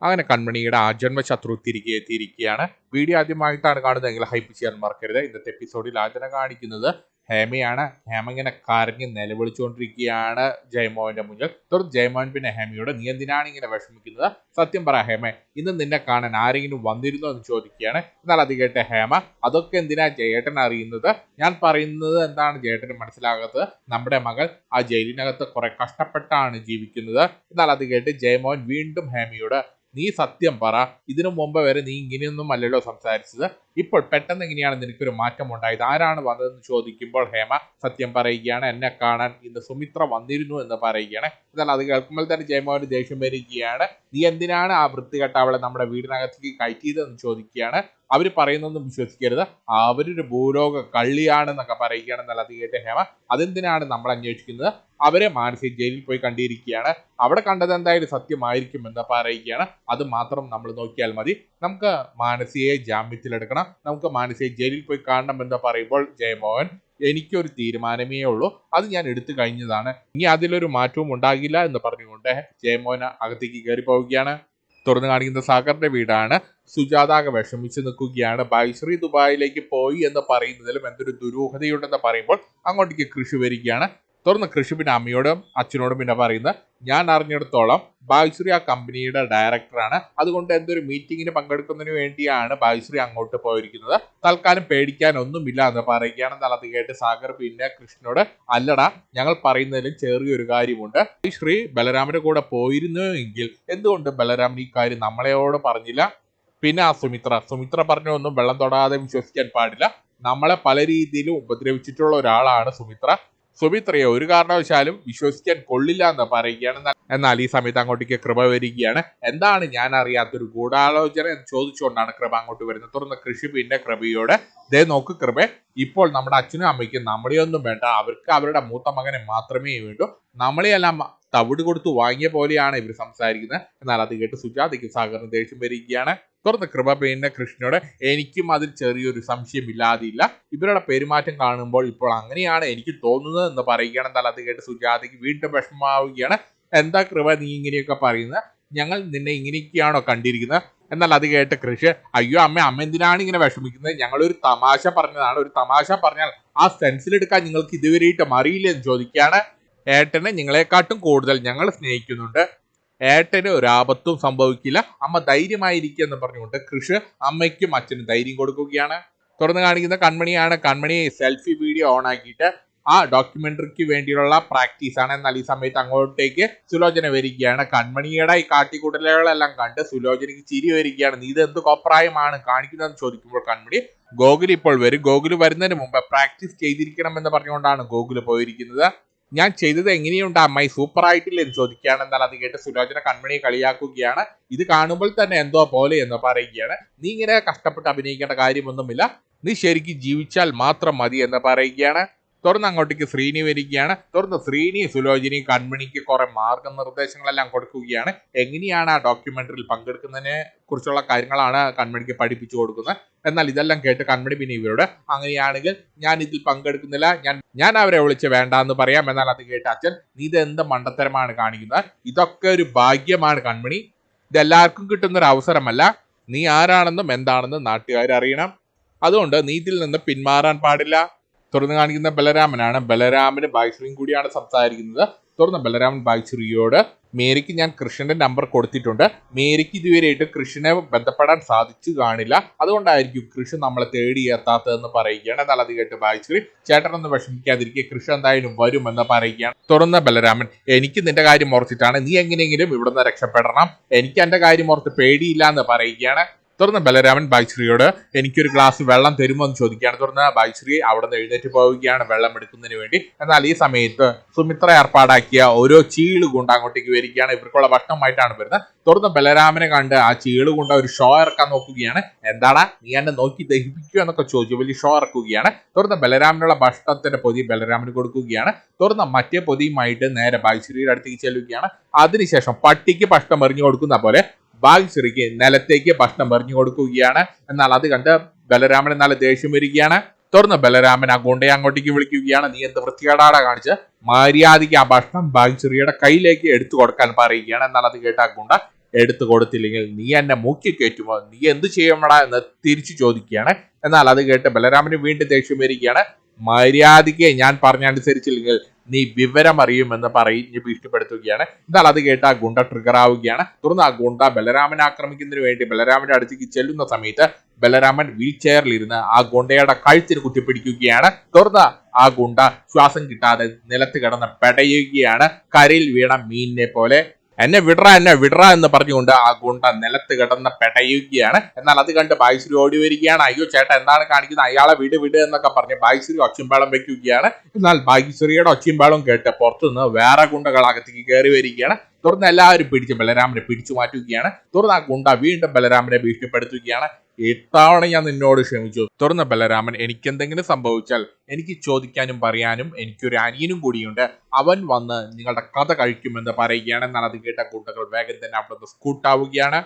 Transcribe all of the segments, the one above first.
അങ്ങനെ കൺമണിയുടെ ആജന്മ ശത്രു തിരികെ എത്തിയിരിക്കുകയാണ്. വീഡിയോ ആദ്യമായിട്ടാണ് കാണുന്നതെങ്കിൽ ഹൈപ്പ് ചെയ്യാൻ മറക്കരുത്. ഇന്നത്തെ എപ്പിസോഡിൽ ആദ്യം കാണിക്കുന്നത് ഹേമയാണ്. ഹേമ ഇങ്ങനെ കരഞ്ഞ് നിലവിളിച്ചുകൊണ്ടിരിക്കുകയാണ് ജയമോഹന്റെ മുന്നിൽ. തുടർന്ന് ജയമോഹൻ പിന്നെ ഹേമയോട് നീ എന്തിനാണ് ഇങ്ങനെ വിഷമിക്കുന്നത്, സത്യം പറ ഹേമ, ഇന്ന് നിന്നെ കാണാൻ ആരെങ്കിലും വന്നിരുന്നോ എന്ന് ചോദിക്കുകയാണ്. എന്നാൽ അത് കേട്ട ഹേമ അതൊക്കെ എന്തിനാ ജയേട്ടൻ അറിയുന്നത്, ഞാൻ പറയുന്നത് എന്താണ് ജയേട്ടന് മനസ്സിലാകാത്തത്, നമ്മുടെ മകൾ ആ ജയിലിനകത്ത് കുറെ കഷ്ടപ്പെട്ടാണ് ജീവിക്കുന്നത്. എന്നാൽ അത് കേട്ട് ജയമോഹൻ വീണ്ടും ഹേമയോട് നീ സത്യം പറ, ഇതിനു മുമ്പ് വരെ നീ ഇങ്ങനെയൊന്നും അല്ലല്ലോ സംസാരിച്ചത്, ഇപ്പോൾ പെട്ടെന്ന് എങ്ങനെയാണ് നിനക്കൊരു മാറ്റം ഉണ്ടായത്, ആരാണ് വന്നതെന്ന് ചോദിക്കുമ്പോൾ ഹേമ സത്യം പറയുകയാണ്, എന്നെ കാണാൻ ഇന്ന് സുമിത്ര വന്നിരുന്നു എന്ന് പറയുകയാണ്. എന്നാൽ അത് കേൾക്കുമ്പോൾ തന്നെ ജയമോഹന് ദേഷ്യം വരികയാണ്. നീ എന്തിനാണ് ആ വൃത്തികെട്ട അവളെ നമ്മുടെ വീടിനകത്തേക്ക് കയറ്റിയതെന്ന് ചോദിക്കുകയാണ്. അവർ പറയുന്നൊന്നും വിശ്വസിക്കരുത്, അവരൊരു ഭൂലോക കള്ളിയാണെന്നൊക്കെ പറയുകയാണ്. എന്നാൽ അത് കേട്ട് ഹേമ അതെന്തിനാണ് നമ്മൾ അന്വേഷിക്കുന്നത്, അവരെ മാനസിക ജയിലിൽ പോയി കണ്ടിരിക്കുകയാണ്, അവിടെ കണ്ടത് എന്തായാലും സത്യമായിരിക്കും എന്ന് പറയുകയാണ്. അത് മാത്രം നമ്മൾ നോക്കിയാൽ മതി, നമുക്ക് മാനസികയെ ജാമ്യത്തിലെടുക്കണം, നമുക്ക് മാനസിക ജയിലിൽ പോയി കാണണം എന്ന് പറയുമ്പോൾ ജയമോഹൻ എനിക്കൊരു തീരുമാനമേ ഉള്ളൂ, അത് ഞാൻ എടുത്തു കഴിഞ്ഞതാണ്, ഇനി അതിലൊരു മാറ്റവും ഉണ്ടാകില്ല എന്ന് പറഞ്ഞുകൊണ്ട് ജയമോഹൻ അകത്തേക്ക് കയറി പോവുകയാണ്. തുറന്നു കാണിക്കുന്ന സാഗറിന്റെ വീടാണ്. സുജാത വിഷമിച്ച് നിൽക്കുകയാണ്. ഭാഗ്യശ്രീ ദുബായിലേക്ക് പോയി എന്ന് പറയുന്നതിലും എന്തൊരു ദുരൂഹതയുണ്ടെന്ന് പറയുമ്പോൾ അങ്ങോട്ടേക്ക് കൃഷി വരികയാണ്. തുറന്ന് കൃഷി പിന്നെ അമ്മയോടും അച്ഛനോടും പിന്നെ പറയുന്നത് ഞാൻ അറിഞ്ഞിടത്തോളം ഭാഗ്യശ്രീ ആ കമ്പനിയുടെ ഡയറക്ടറാണ്, അതുകൊണ്ട് എന്തൊരു മീറ്റിങ്ങിന് പങ്കെടുക്കുന്നതിന് വേണ്ടിയാണ് ഭാഗ്യശ്രീ അങ്ങോട്ട് പോയിരിക്കുന്നത്, തൽക്കാലം പേടിക്കാൻ ഒന്നുമില്ല എന്ന് പറയുകയാണ്. എന്നാൽ അത് കേട്ട് സാഗർ പിന്നെ കൃഷ്ണനോട് അല്ലടാ, ഞങ്ങൾ പറയുന്നതിലും ചെറിയൊരു കാര്യമുണ്ട്, ഭാഗ്യശ്രീ ബലരാമന്റെ കൂടെ പോയിരുന്നു എങ്കിൽ എന്തുകൊണ്ട് ബലരാമൻ ഈ കാര്യം നമ്മളെയോട് പറഞ്ഞില്ല, പിന്നെ ആ സുമിത്ര പറഞ്ഞൊന്നും വെള്ളം തൊടാതെ വിശ്വസിക്കാൻ പാടില്ല, നമ്മളെ പല രീതിയിലും ഉപദ്രവിച്ചിട്ടുള്ള ഒരാളാണ് സുമിത്രയെ ഒരു കാരണവശാലും വിശ്വസിക്കാൻ കൊള്ളില്ല എന്ന് പറയുകയാണ്. എന്നാൽ ഈ സമയത്ത് അങ്ങോട്ടേക്ക് കൃപ വരികയാണ്. എന്താണ് ഞാൻ അറിയാത്തൊരു ഗൂഢാലോചന എന്ന് ചോദിച്ചുകൊണ്ടാണ് കൃപ അങ്ങോട്ട് വരുന്നത്. തുറന്ന് കൃഷി പിന്നെ കൃപയോടെ ദേ നോക്ക് കൃപ, ഇപ്പോൾ നമ്മുടെ അച്ഛനും അമ്മയ്ക്കും നമ്മളെയൊന്നും വേണ്ട, അവർക്ക് അവരുടെ മൂത്ത മകനെ മാത്രമേ വേണ്ടൂ, നമ്മളെയെല്ലാം തവിട് കൊടുത്ത് വാങ്ങിയ പോലെയാണ് ഇവർ സംസാരിക്കുന്നത്. എന്നാൽ അത് കേട്ട് സുജാതയ്ക്ക് സാഗറിന് ദേഷ്യം വരികയാണ്. തുറന്ന് കൃപ പിന്നെ കൃഷ്ണനോട് എനിക്കും അതിൽ ചെറിയൊരു സംശയം ഇല്ലാതില്ല, ഇവരുടെ പെരുമാറ്റം കാണുമ്പോൾ ഇപ്പോൾ അങ്ങനെയാണ് എനിക്ക് തോന്നുന്നത് എന്ന് പറയുകയാണ്. എന്നാൽ അത് കേട്ട് സുജാതയ്ക്ക് വീണ്ടും വിഷമമാവുകയാണ്. എന്താ കൃപ നീ ഇങ്ങനെയൊക്കെ പറയുന്നത്, ഞങ്ങൾ നിന്നെ ഇങ്ങനെയൊക്കെയാണോ കണ്ടിരിക്കുന്നത്? എന്നാൽ അത് കേട്ട് കൃഷി അയ്യോ അമ്മ എന്തിനാണ് ഇങ്ങനെ വിഷമിക്കുന്നത്, ഞങ്ങളൊരു തമാശ പറഞ്ഞതാണ്, ഒരു തമാശ പറഞ്ഞാൽ ആ സെൻസിലെടുക്കാൻ നിങ്ങൾക്ക് ഇതുവരെയായിട്ടും അറിയില്ല എന്ന് ചോദിക്കുകയാണ്. ഏട്ടനെ നിങ്ങളെക്കാട്ടും കൂടുതൽ ഞങ്ങൾ സ്നേഹിക്കുന്നുണ്ട്, ഏട്ടന് ഒരു ആപത്തും സംഭവിക്കില്ല, അമ്മ ധൈര്യമായിരിക്കുക എന്ന് പറഞ്ഞുകൊണ്ട് കൃഷി അമ്മയ്ക്കും അച്ഛനും ധൈര്യം കൊടുക്കുകയാണ്. തുറന്ന് കാണിക്കുന്ന കൺമണിയാണ്. കൺമണി സെൽഫി വീഡിയോ ഓൺ ആക്കിയിട്ട് ആ ഡോക്യുമെന്ററിക്ക് വേണ്ടിയുള്ള പ്രാക്ടീസ് ആണ്. എന്നാൽ ഈ സമയത്ത് അങ്ങോട്ടേക്ക് സുലോചന വരികയാണ്. കൺമണിയുടെ ഈ കാട്ടിക്കൂട്ടലുകളെല്ലാം കണ്ട് സുലോചനയ്ക്ക് ചിരി വരികയാണ്. നീ ഇത് എന്ത് കോപ്രായമാണ് കാണിക്കുന്നതെന്ന് ചോദിക്കുമ്പോൾ കൺമണി ഗോകുൽ ഇപ്പോൾ വരും, ഗോകുൽ വരുന്നതിന് മുമ്പ് പ്രാക്ടീസ് ചെയ്തിരിക്കണം എന്ന് പറഞ്ഞുകൊണ്ടാണ് ഗോകുൽ പോയിരിക്കുന്നത്. ഞാൻ ചെയ്തത് എങ്ങനെയുണ്ട് അമ്മായി, സൂപ്പർ ആയിട്ടില്ല എന്ന് ചോദിക്കുകയാണ്. എന്നാൽ അത് കേട്ട് സുലോചന കൺമണിയെ കളിയാക്കുകയാണ്. ഇത് കാണുമ്പോൾ തന്നെ എന്തോ പോലെ എന്ന് പറയുകയാണ്. നീ ഇങ്ങനെ കഷ്ടപ്പെട്ട് അഭിനയിക്കേണ്ട കാര്യമൊന്നുമില്ല, നീ ശരിക്കും ജീവിച്ചാൽ മാത്രം മതി എന്ന് പറയുകയാണ്. തുറന്ന് അങ്ങോട്ടേക്ക് ശ്രീനി വരികയാണ്. തുറന്ന് ശ്രീനി സുലോചനി കൺമണിക്ക് കുറെ മാർഗനിർദ്ദേശങ്ങളെല്ലാം കൊടുക്കുകയാണ്. എങ്ങനെയാണ് ആ ഡോക്യുമെന്ററിയിൽ പങ്കെടുക്കുന്നതിനെ കുറിച്ചുള്ള കാര്യങ്ങളാണ് കൺമണിക്ക് പഠിപ്പിച്ചു കൊടുക്കുന്നത്. എന്നാൽ ഇതെല്ലാം കേട്ട് കൺമണി പിന്നെ ഇവരോട് അങ്ങനെയാണെങ്കിൽ ഞാൻ ഇതിൽ പങ്കെടുക്കുന്നില്ല, ഞാൻ അവരെ വിളിച്ച് വേണ്ടാന്ന് പറയാം. എന്നാൽ അത് കേട്ട് അച്ഛൻ നീ ഇത് എന്ത് മണ്ടത്തരമാണ് കാണിക്കുന്നത്, ഇതൊക്കെ ഒരു ഭാഗ്യമാണ് കൺമണി, ഇതെല്ലാവർക്കും കിട്ടുന്നൊരു അവസരമല്ല, നീ ആരാണെന്നും എന്താണെന്നും നാട്ടുകാർ അറിയണം, അതുകൊണ്ട് നീ ഇതിൽ നിന്ന് പിന്മാറാൻ പാടില്ല. തുറന്ന് കാണിക്കുന്ന ബലരാമനാണ്. ബലരാമന് ഭാഗ്യശ്രീയും കൂടിയാണ് സംസാരിക്കുന്നത്. തുറന്ന് ബലരാമൻ ഭാഗ്യശ്രീയോട് മേരിക്ക് ഞാൻ കൃഷ്ണന്റെ നമ്പർ കൊടുത്തിട്ടുണ്ട്, മേരിക്ക് ഇതുവരെയായിട്ട് കൃഷ്ണനെ ബന്ധപ്പെടാൻ സാധിച്ചു കാണില്ല, അതുകൊണ്ടായിരിക്കും കൃഷ്ണൻ നമ്മളെ തേടി എത്താത്തതെന്ന് പറയുകയാണ്. എന്നാൽ അത് കേട്ട് ഭാഗ്യശ്രീ ചേട്ടനൊന്ന് വിഷമിക്കാതിരിക്കുക, കൃഷ്ണൻ എന്തായാലും വരുമെന്ന് പറയുകയാണ്. തുറന്ന ബലരാമൻ എനിക്ക് നിന്റെ കാര്യം ഓർത്തിട്ടാണ്, നീ എങ്ങനെയെങ്കിലും ഇവിടുന്ന് രക്ഷപ്പെടണം, എനിക്ക് എന്റെ കാര്യം ഓർത്ത് പേടിയില്ല എന്ന് പറയുകയാണ്. തുറന്ന് ബലരാമൻ ഭാഗ്യശ്രീയോട് എനിക്കൊരു ഗ്ലാസ് വെള്ളം തരുമോ എന്ന് ചോദിക്കുകയാണ്. തുറന്ന് ഭാഗ്യശ്രീ അവിടെ നിന്ന് എഴുന്നേറ്റ് പോവുകയാണ് വെള്ളം എടുക്കുന്നതിന് വേണ്ടി. എന്നാൽ ഈ സമയത്ത് സുമിത്ര ഏർപ്പാടാക്കിയ ഓരോ ചീള് കൊണ്ട് അങ്ങോട്ടേക്ക് വരികയാണ്. ഇവർക്കുള്ള ഭക്ഷണമായിട്ടാണ് വരുന്നത്. തുറന്ന് ബലരാമനെ കണ്ട് ആ ചീള് കൊണ്ട് ഒരു ഷോ ഇറക്കാൻ നോക്കുകയാണ്. എന്താടാ നീ എന്നെ നോക്കി ദഹിപ്പിക്കുക എന്നൊക്കെ ചോദിച്ചു വലിയ ഷോ ഇറക്കുകയാണ്. തുറന്ന് ബലരാമനുള്ള ഭക്ഷണത്തിന്റെ പൊതി ബലരാമന് കൊടുക്കുകയാണ്. തുറന്ന് മറ്റേ പൊതിയുമായിട്ട് നേരെ ഭാഗ്യശ്രീയുടെ അടുത്തേക്ക് ചെല്ലുകയാണ്. അതിനുശേഷം പട്ടിക്ക് ഭക്ഷണം എറിഞ്ഞു കൊടുക്കുന്ന പോലെ ഭാഗ്യശ്രീക്ക് നിലത്തേക്ക് ഭക്ഷണം എറിഞ്ഞു കൊടുക്കുകയാണ്. എന്നാൽ അത് കണ്ട് ബലരാമൻ നല്ല ദേഷ്യം വരികയാണ്. തുറന്ന് ബലരാമൻ ആ ഗുണ്ടയെ അങ്ങോട്ടേക്ക് വിളിക്കുകയാണ്. നീ എന്ത് വൃത്തികേടാടാ കാണിച്ച്, മര്യാദയ്ക്ക് ആ ഭക്ഷണം ഭാഗ്യശ്രീയുടെ കയ്യിലേക്ക് എടുത്തു കൊടുക്കാൻ പറയുകയാണ്. എന്നാൽ അത് കേട്ട ആ ഗുണ്ട എടുത്തു കൊടുത്തില്ലെങ്കിൽ നീ എന്നെ മൂക്കി കയറ്റുമോ, നീ എന്ത് ചെയ്യുമടാ എന്ന് തിരിച്ചു ചോദിക്കുകയാണ്. എന്നാൽ അത് കേട്ട് ബലരാമന് വീണ്ടും ദേഷ്യം വരികയാണ്. മര്യാദയ്ക്ക് ഞാൻ പറഞ്ഞനുസരിച്ചില്ലെങ്കിൽ നീ വിവരം അറിയുമെന്ന് പറഞ്ഞ് ഭീഷണിപ്പെടുത്തുകയാണ്. എന്നാൽ അത് കേട്ട് ആ ഗുണ്ട ട്രിഗർ ആവുകയാണ്. തുടർന്ന് ആ ഗുണ്ട ബലരാമനെ ആക്രമിക്കുന്നതിന് വേണ്ടി ബലരാമന്റെ അടുത്തേക്ക് ചെല്ലുന്ന സമയത്ത് ബലരാമൻ വീൽ ചെയറിലിരുന്ന് ആ ഗുണ്ടയുടെ കഴുത്തിന് കുത്തിപ്പിടിക്കുകയാണ്. തുടർന്ന് ആ ഗുണ്ട ശ്വാസം കിട്ടാതെ നിലത്ത് കിടന്ന് പെടയുകയാണ്, കരയിൽ വീണ മീനിനെ പോലെ. എന്നെ വിടറ എന്ന് പറഞ്ഞുകൊണ്ട് ആ ഗുണ്ട നിലത്ത് കിടന്ന് പെടയുകയാണ്. എന്നാൽ അത് കണ്ട് ബായിശ്രീ ഓടി വരികയാണ്. അയ്യോ ചേട്ടാ എന്താണ് കാണിക്കുന്നത്, അയാളെ വിട് എന്നൊക്കെ പറഞ്ഞ് ബായിശ്രീ ഒച്ചമ്പാളം വെക്കുകയാണ്. എന്നാൽ ബായിശ്രീയുടെ ഒച്ചമ്പാളം കേട്ട് പുറത്തുനിന്ന് വേറെ ഗുണ്ടകൾ അകത്തേക്ക് കയറി വരികയാണ്. തുടർന്ന് എല്ലാവരും പിടിച്ച് ബലരാമനെ പിടിച്ചു മാറ്റുകയാണ്. തുടർന്ന് ആ ഗുണ്ട വീണ്ടും ബലരാമനെ ഭീഷണിപ്പെടുത്തുകയാണ്. ഇത്തവണ ഞാൻ നിന്നോട് ക്ഷമിച്ചു. തുടർന്ന് ബലരാമൻ, എനിക്കെന്തെങ്കിലും സംഭവിച്ചാൽ എനിക്ക് ചോദിക്കാനും പറയാനും എനിക്കൊരു അനിയനും കൂടിയുണ്ട്, അവൻ വന്ന് നിങ്ങളുടെ കഥ കഴിക്കുമെന്ന് പറയുകയാണ്. എന്നാൽ അത് കേട്ട ഗുണ്ടകൾ വേഗം തന്നെ അവിടെ നിന്ന് സ്കൂട്ടാവുകയാണ്.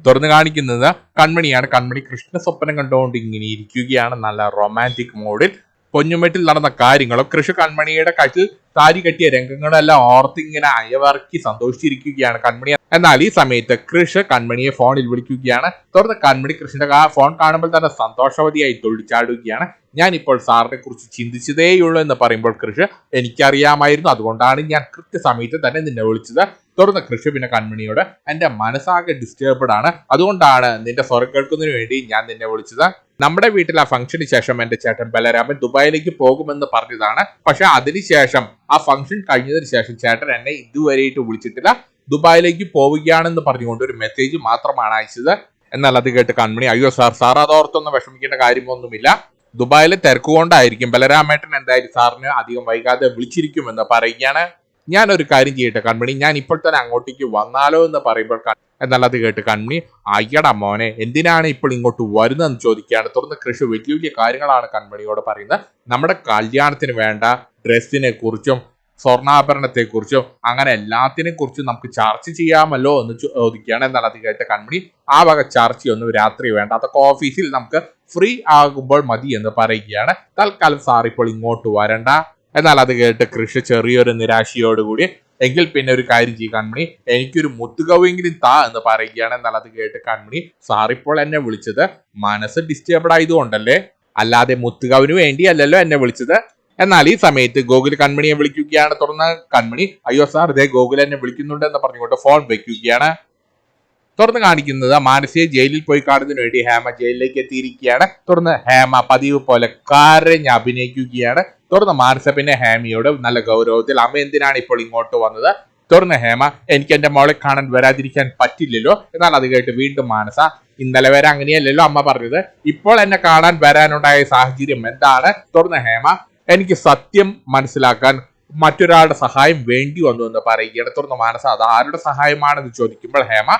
തുറന്ന് കാണിക്കുന്നത് കൺമണിയാണ്. കൺമണി കൃഷ്ണ സ്വപ്നം കണ്ടുകൊണ്ട് ഇങ്ങനെ ഇരിക്കുകയാണ്, നല്ല റൊമാൻറ്റിക് മോഡിൽ. പൊന്നുമെട്ടിൽ നടന്ന കാര്യങ്ങളും കൃഷി കൺമണിയുടെ കയ്യിൽ താരി കെട്ടിയ രംഗങ്ങളെല്ലാം ഓർത്തിങ്ങനെ അയവർക്കി സന്തോഷിച്ചിരിക്കുകയാണ് കൺമണി. എന്നാൽ ഈ സമയത്ത് കൃഷ് കൺമണിയെ ഫോണിൽ വിളിക്കുകയാണ്. തുടർന്ന് കൺമണി കൃഷ്ണന്റെ ഫോൺ കാണുമ്പോൾ തന്നെ സന്തോഷവതിയായി തുള്ളിച്ചാടുകയാണ്. ഞാനിപ്പോൾ സാറിനെ കുറിച്ച് ചിന്തിച്ചതേയുള്ളൂ എന്ന് പറയുമ്പോൾ കൃഷ്, എനിക്കറിയാമായിരുന്നു, അതുകൊണ്ടാണ് ഞാൻ കൃത്യസമയത്ത് തന്നെ നിന്നെ വിളിച്ചത്. തുടർന്ന് കൃഷി പിന്നെ കൺമണിയോട്, എന്റെ മനസ്സാകെ ഡിസ്റ്റർബ്ഡ് ആണ്, അതുകൊണ്ടാണ് നിന്റെ സ്വരം കേൾക്കുന്നതിന് വേണ്ടി ഞാൻ നിന്നെ വിളിച്ചത്. നമ്മുടെ വീട്ടിൽ ആ ഫംഗ്ഷന് ശേഷം എന്റെ ചേട്ടൻ ബലരാമൻ ദുബായിലേക്ക് പോകുമെന്ന് പറഞ്ഞതാണ്. പക്ഷെ അതിനുശേഷം ആ ഫംഗ്ഷൻ കഴിഞ്ഞതിന് ശേഷം ചേട്ടൻ എന്നെ ഇതുവരെയായിട്ട് വിളിച്ചിട്ടില്ല. ദുബായിലേക്ക് പോവുകയാണെന്ന് പറഞ്ഞുകൊണ്ട് ഒരു മെസ്സേജ് മാത്രമാണ് അയച്ചത്. എന്നാൽ അത് കേട്ട് കൺമണി, അയ്യോ സാർ അതോർത്തൊന്നും വിഷമിക്കേണ്ട കാര്യമൊന്നുമില്ല, ദുബായിലെ തിരക്കുകൊണ്ടായിരിക്കും, ബലരാമേട്ടൻ എന്തായാലും സാറിന് അധികം വൈകാതെ വിളിച്ചിരിക്കുമെന്ന് പറയുകയാണ്. ഞാനൊരു കാര്യം ചെയ്യട്ടെ കൺമണി, ഞാൻ ഇപ്പോൾ തന്നെ അങ്ങോട്ടേക്ക് വന്നാലോ എന്ന് പറയുമ്പോൾ എന്നാൽ അത് കേട്ട് കൺമണി, അയ്യടാ മോനെ എന്തിനാണ് ഇപ്പോൾ ഇങ്ങോട്ട് വരുന്നതെന്ന് ചോദിക്കുകയാണ്. തുടർന്ന് കൃഷി വലിയ വലിയ കാര്യങ്ങളാണ് കൺമണിയോട് പറയുന്നത്. നമ്മുടെ കല്യാണത്തിന് വേണ്ട ഡ്രസ്സിനെ കുറിച്ചും സ്വർണ്ണാഭരണത്തെ കുറിച്ചും അങ്ങനെ എല്ലാത്തിനെ കുറിച്ചും നമുക്ക് ചർച്ച ചെയ്യാമല്ലോ എന്ന് ചോദിക്കുകയാണ്. എന്നാൽ അത് കേട്ട് കൺമണി, ആ വക ചർച്ചയൊന്നും രാത്രി വേണ്ട, അതൊക്കെ ഓഫീസിൽ നമുക്ക് ഫ്രീ ആകുമ്പോൾ മതി എന്ന് പറയുകയാണ്. തൽക്കാലം സാർ ഇപ്പോൾ ഇങ്ങോട്ട് വരണ്ട. എന്നാൽ അത് കേട്ട് കൃഷി ചെറിയൊരു നിരാശയോടുകൂടി, എങ്കിൽ പിന്നെ ഒരു കാര്യം ചെയ്യും കൺമണി, എനിക്കൊരു മുത്തുകവെങ്കിലും താ എന്ന് പറയുകയാണ്. എന്നാൽ അത് കേട്ട് കൺമണി, സാറിപ്പോൾ എന്നെ വിളിച്ചത് മനസ്സ് ഡിസ്റ്റർബ്ഡ് ആയതുകൊണ്ടല്ലേ, അല്ലാതെ മുത്തുകവിന് വേണ്ടിയല്ലല്ലോ എന്നെ വിളിച്ചത്. എന്നാൽ ഈ സമയത്ത് ഗോകുൽ കൺമണിയെ വിളിക്കുകയാണ്. തുടർന്ന് കൺമണി, അയ്യോ സാർ ഇതേ ഗോകുൽ എന്നെ വിളിക്കുന്നുണ്ട് എന്ന് പറഞ്ഞുകൊണ്ട് ഫോൺ വെക്കുകയാണ്. തുടർന്ന് കാണിക്കുന്നത് മാനസിയെ ജയിലിൽ പോയി കാണുന്നതിന് വേണ്ടി ഹേമ ജയിലിലേക്ക് എത്തിയിരിക്കുകയാണ്. തുടർന്ന് ഹേമ പതിവ് പോലെ കരഞ്ഞ് അഭിനയിക്കുകയാണ്. തുടർന്ന് മാനസ പിന്നെ ഹേമയോട് നല്ല ഗൗരവത്തിൽ, അമ്മ എന്തിനാണ് ഇപ്പോൾ ഇങ്ങോട്ട് വന്നത്? തുടർന്ന് ഹേമ, എനിക്ക് എന്റെ മോളെ കാണാൻ വരാതിരിക്കാൻ പറ്റില്ലല്ലോ. എന്നാൽ അത് കേട്ട് വീണ്ടും മാനസ, ഇന്നലെ വരെ അങ്ങനെയല്ലല്ലോ അമ്മ പറഞ്ഞത്, ഇപ്പോൾ എന്നെ കാണാൻ വരാനുണ്ടായ സാഹചര്യം എന്താണ്? തുടർന്ന് ഹേമ, എനിക്ക് സത്യം മനസ്സിലാക്കാൻ മറ്റൊരാളുടെ സഹായം വേണ്ടി വന്നു എന്ന് പറയുകയാണ്. തുടർന്ന് മാനസ, അത് ആരുടെ സഹായമാണെന്ന് ചോദിക്കുമ്പോൾ ഹേമ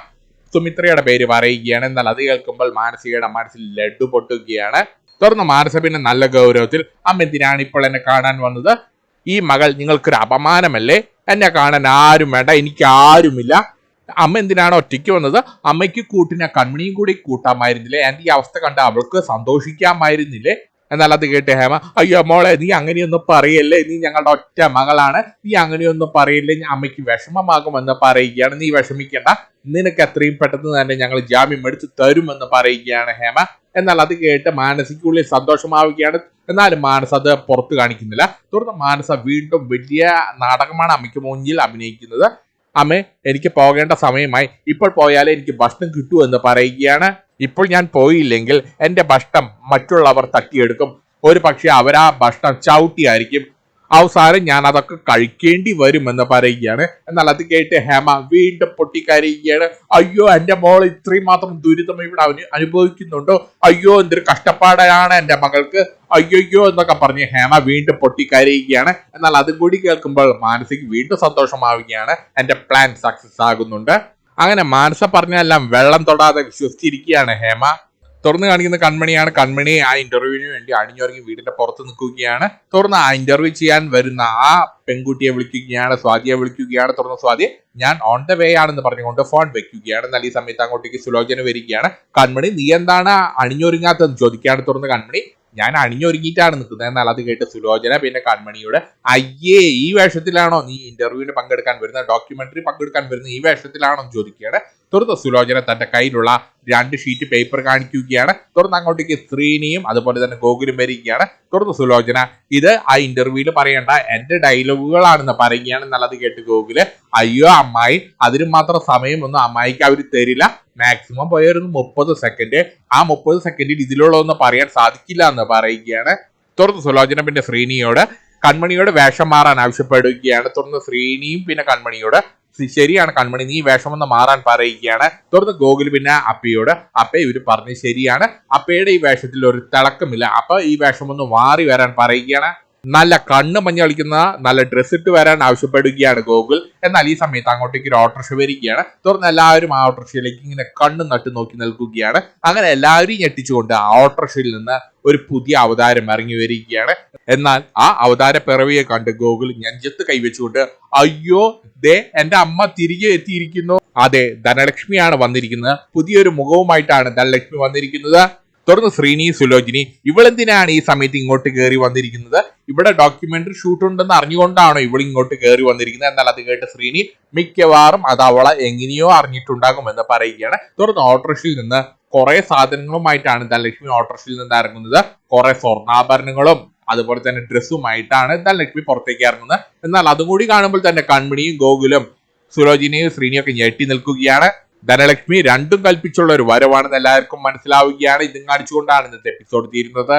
സുമിത്രയുടെ പേര് പറയുകയാണ്. എന്നാൽ അത് കേൾക്കുമ്പോൾ മാനസികയുടെ മനസ്സിൽ ലഡ്ഡു പൊട്ടുകയാണ്. തുടർന്ന് മാനസ പിന്നെ നല്ല ഗൗരവത്തിൽ, അമ്മ എന്തിനാണ് ഇപ്പോൾ എന്നെ കാണാൻ വന്നത്? ഈ മകൾ നിങ്ങൾക്കൊരു അപമാനമല്ലേ? എന്നെ കാണാൻ ആരും വേണ്ട, എനിക്ക് ആരുമില്ല. അമ്മ എന്തിനാണ് ഒറ്റയ്ക്ക് വന്നത്? അമ്മയ്ക്ക് കൂട്ടിനെ കൺമണിയും കൂടി കൂട്ടാമായിരുന്നില്ലേ? എന്റെ ഈ അവസ്ഥ കണ്ട് അവൾക്ക് സന്തോഷിക്കാമായിരുന്നില്ലേ? എന്നാൽ അത് കേട്ട് ഹേമ, അയ്യോ മോളെ നീ അങ്ങനെയൊന്നും പറയല്ലേ, നീ ഞങ്ങളുടെ ഒറ്റ മകളാണ്, നീ അങ്ങനെയൊന്നും പറയില്ലേ, അമ്മയ്ക്ക് വിഷമമാകുമെന്ന് പറയുകയാണ്. നീ വിഷമിക്കേണ്ട, നിനക്ക് എത്രയും പെട്ടെന്ന് തന്നെ ഞങ്ങൾ ജാമ്യം എടുത്ത് തരുമെന്ന് പറയുകയാണ് ഹേമ. എന്നാൽ അത് കേട്ട് മാനസിക്കുള്ളിൽ സന്തോഷമാവുകയാണ്. എന്നാലും മാനസ് അത് പുറത്ത് കാണിക്കുന്നില്ല. തുടർന്ന് മാനസ വീണ്ടും വലിയ നാടകമാണ് അമ്മയ്ക്ക് മുന്നിൽ അഭിനയിക്കുന്നത്. അമ്മേ എനിക്ക് പോകേണ്ട സമയമായി, ഇപ്പോൾ പോയാലേ എനിക്ക് ഭക്ഷണം കിട്ടൂ എന്ന് പറയുകയാണ്. ഇപ്പോൾ ഞാൻ പോയില്ലെങ്കിൽ എന്റെ ഭക്ഷണം മറ്റുള്ളവർ തട്ടിയെടുക്കും, ഒരു പക്ഷെ അവരാ ഭക്ഷണം ചവിട്ടിയായിരിക്കും, അവസാനം ഞാൻ അതൊക്കെ കഴിക്കേണ്ടി വരുമെന്ന് പറയുകയാണ്. എന്നാൽ അത് കേട്ട് ഹേമ വീണ്ടും പൊട്ടിക്കരയുകയാണ്. അയ്യോ എന്റെ മോൾ ഇത്രയും മാത്രം ദുരിതം ഇവിടെ അനുഭവിക്കുന്നുണ്ടോ? അയ്യോ എന്തൊരു കഷ്ടപ്പാടാണ് എന്റെ മകൾക്ക്, അയ്യോ എന്നൊക്കെ പറഞ്ഞ് ഹേമ വീണ്ടും പൊട്ടിക്കരയുകയാണ്. എന്നാൽ അതും കൂടി കേൾക്കുമ്പോൾ മാനസിക്ക് വീണ്ടും സന്തോഷമാവുകയാണ്. എന്റെ പ്ലാൻ സക്സസ് ആകുന്നുണ്ട്. അങ്ങനെ മാനസ പറഞ്ഞെല്ലാം വെള്ളം തൊടാതെ വിശ്വസിച്ചിരിക്കുകയാണ് ഹേമ. തുറന്ന് കാണിക്കുന്ന കൺമണിയാണ്. കൺമണി ആ ഇന്റർവ്യൂവിന് വേണ്ടി അണിഞ്ഞൊരുങ്ങി വീടിന്റെ പുറത്ത് നിൽക്കുകയാണ്. തുറന്ന് ആ ഇന്റർവ്യൂ ചെയ്യാൻ വരുന്ന ആ പെൺകുട്ടിയെ വിളിക്കുകയാണ്, സ്വാതിയെ വിളിക്കുകയാണ്. തുറന്ന് സ്വാതിയെ, ഞാൻ ഓൺ ദ വേ ആണെന്ന് പറഞ്ഞുകൊണ്ട് ഫോൺ വെക്കുകയാണ്. എന്നാൽ ഈ സമയത്ത് അങ്ങോട്ടേക്ക് സുലോചന വരികയാണ്. കൺമണി, നീ എന്താണ് അണിഞ്ഞൊരുങ്ങാത്തതെന്ന് ചോദിക്കുകയാണ്. തുറന്ന് കൺമണി, ഞാൻ അണിഞ്ഞൊരുങ്ങിയിട്ടാണ് നിൽക്കുന്നത്. എന്നാൽ അത് കേട്ട് സുലോചന പിന്നെ കൺമണിയോട് അയ്യേ ഈ വേഷത്തിലാണോ നീ ഇന്റർവ്യൂവിന് പങ്കെടുക്കാൻ വരുന്നത്, ഡോക്യുമെന്ററി പങ്കെടുക്കാൻ വരുന്നത് ഈ വേഷത്തിലാണോ ചോദിക്കുകയാണ്. തുടർന്ന് സുലോചന തന്റെ കയ്യിലുള്ള 2 ഷീറ്റ് പേപ്പർ കാണിക്കുകയാണ്. തുടർന്ന് അങ്ങോട്ടേക്ക് ശ്രീനിയും അതുപോലെ തന്നെ ഗോകുലും വരികയാണ്. തുടർന്ന് സുലോചന ഇത് ആ ഇന്റർവ്യൂവിൽ പറയേണ്ട എന്റെ ഡയലോഗുകളാണെന്ന് പറയുകയാണ്. എന്നുള്ളത് കേട്ട് ഗോകുല് അയ്യോ അമ്മായി അതിന് മാത്രം സമയമൊന്നും അമ്മായിക്ക് അവർ തരില്ല, മാക്സിമം പോയ ഒരു 30 സെക്കൻഡ്, ആ 30 സെക്കൻഡിൽ ഇതിലുള്ളതൊന്നും പറയാൻ സാധിക്കില്ല എന്ന് പറയുകയാണ്. തുടർന്ന് സുലോചന പിന്നെ ശ്രീനിയോട് കൺമണിയോട് വേഷം മാറാൻ ആവശ്യപ്പെടുകയാണ്. തുടർന്ന് ശ്രീനിയും പിന്നെ കൺമണിയോട് ശരിയാണ് കൺമണി നീ വേഷമൊന്ന് മാറാൻ പറയുകയാണ്. തുടർന്ന് ഗോകുൽ പിന്നെ അപ്പയോട് അപ്പ ഇവര് പറഞ്ഞ് ശരിയാണ്, അപ്പയുടെ ഈ വേഷത്തിൽ ഒരു തിളക്കമില്ല, അപ്പൊ ഈ വേഷമൊന്ന് മാറി വരാൻ പറയുകയാണ്. നല്ല കണ്ണ് മഞ്ഞ കളിക്കുന്ന നല്ല ഡ്രസ് ഇട്ട് വരാൻ ആവശ്യപ്പെടുകയാണ് ഗോകുൽ. എന്നാൽ ഈ സമയത്ത് അങ്ങോട്ടേക്ക് ഒരു ഓട്ടോറിക്ഷ വരികയാണ്. തുടർന്ന് എല്ലാവരും ആ ഓട്ടോറിക്ഷയിലേക്ക് ഇങ്ങനെ കണ്ണ് നട്ട് നോക്കി നിൽക്കുകയാണ്. അങ്ങനെ എല്ലാവരെയും ഞെട്ടിച്ചുകൊണ്ട് ആ ഓട്ടോറിക്ഷയിൽ നിന്ന് ഒരു പുതിയ അവതാരം ഇറങ്ങി വരികയാണ്. എന്നാൽ ആ അവതാര പിറവിയെ കണ്ട് ഗോകുൽ നെഞ്ചത്ത് കൈവച്ചുകൊണ്ട് അയ്യോ ദേ എന്റെ അമ്മ തിരികെ എത്തിയിരിക്കുന്നു. അതെ, ധനലക്ഷ്മിയാണ് വന്നിരിക്കുന്നത്, പുതിയൊരു മുഖവുമായിട്ടാണ് ധനലക്ഷ്മി വന്നിരിക്കുന്നത്. തുടർന്ന് ശ്രീനി സുലോചിനി ഇവളെന്തിനാണ് ഈ സമയത്ത് ഇങ്ങോട്ട് കയറി വന്നിരിക്കുന്നത്, ഇവിടെ ഡോക്യുമെന്ററി ഷൂട്ട് ഉണ്ടെന്ന് അറിഞ്ഞുകൊണ്ടാണോ ഇവൾ ഇങ്ങോട്ട് കയറി വന്നിരിക്കുന്നത്. എന്നാൽ അത് കേട്ട് ശ്രീനി മിക്കവാറും അത് അവളെ എങ്ങനെയോ അറിഞ്ഞിട്ടുണ്ടാകും എന്ന് പറയുകയാണ്. തുടർന്ന് ഓട്ടോറിക്ഷയിൽ നിന്ന് കുറെ സാധനങ്ങളുമായിട്ടാണ് ധനലക്ഷ്മി ഓട്ടോറിക്ഷയിൽ നിന്ന് ഇറങ്ങുന്നത്. കുറെ സ്വർണ്ണാഭരണങ്ങളും അതുപോലെ തന്നെ ഡ്രസ്സുമായിട്ടാണ് ധനലക്ഷ്മി പുറത്തേക്ക് ഇറങ്ങുന്നത്. എന്നാൽ അതും കൂടി കാണുമ്പോൾ തന്നെ കൺമണിയും ഗോകുലും സുലോചിനിയും ശ്രീനിയും ഒക്കെ ഞെട്ടി നിൽക്കുകയാണ്. ധനലക്ഷ്മി രണ്ടും കൽപ്പിച്ചുള്ള ഒരു വരവാണെന്ന് എല്ലാവർക്കും മനസ്സിലാവുകയാണ്. ഇതും കാണിച്ചുകൊണ്ടാണ് ഇന്നത്തെ എപ്പിസോഡ് തീരുന്നത്.